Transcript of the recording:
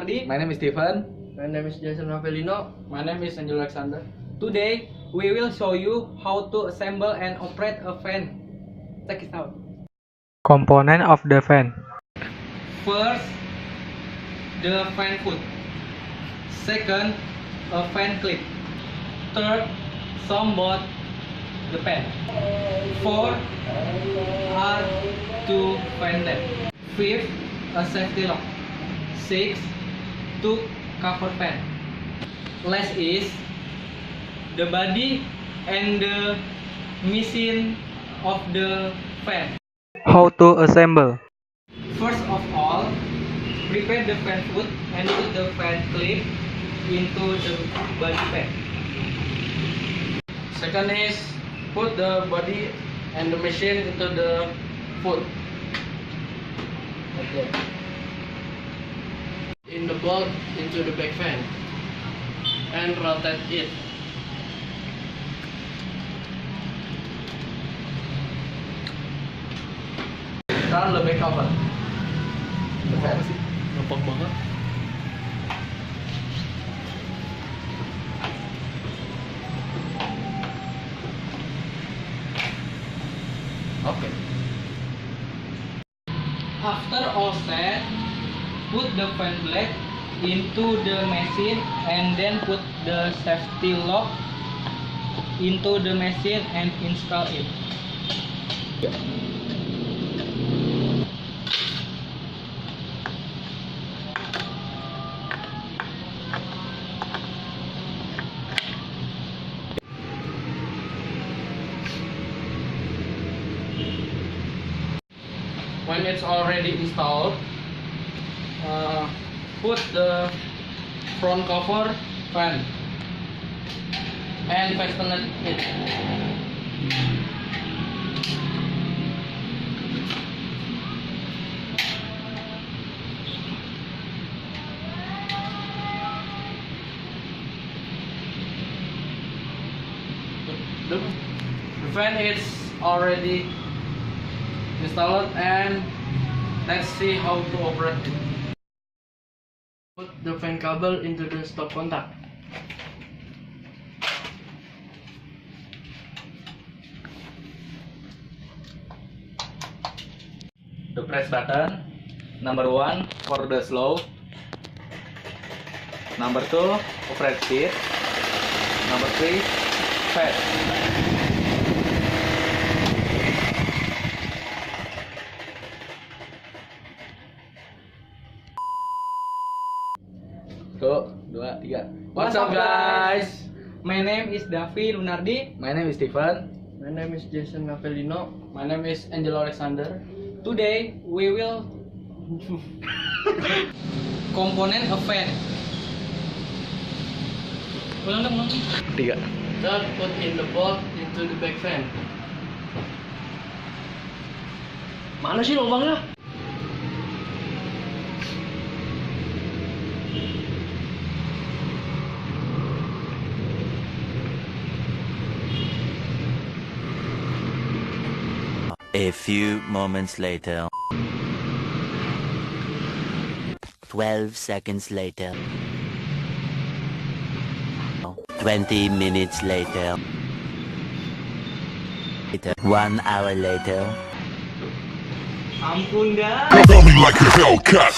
Lunardi. My name is Stephen. My name is Jason Ravelino. My name is Angel Alexander. Today we will show you how to assemble and operate a fan. Check it out. Component of the fan. First, the fan foot. Second, a fan clip. Third, some bolt the fan. Fourth are two fan left. Fifth, a safety lock. Sixth, two cover fan. Last is the body and the machine of the fan. How to assemble. First of all, prepare the fan foot and put the fan clip into the body fan. Second is put the body and the machine into the foot. Okay. In the bolt into the back fan and rotate it. Sekarang lebih cover. Gampang banget. Oke. After all set, put the fan blade into the machine and then put the safety lock into the machine and install it. When it's already installed, put the front cover fan and fasten it. The fan is already installed and let's see how to operate it. Put the fan cable into the stop contact. The press button. Number 1 for the slow. Number 2 operate speed. Number 3 fast. Tuh, 2, 3. What's up guys? My name is Davi Lunardi. My name is Stephen. My name is Jason Ravelino. My name is Angel Alexander. Today we will component a fan. Ulang dong. 3. Third, put in the bolt into the back fan. Mana sih lubangnya? A few moments later. 12 seconds later. 20 minutes later. 1 hour later. Ampun dah. Cover me like a Hellcat.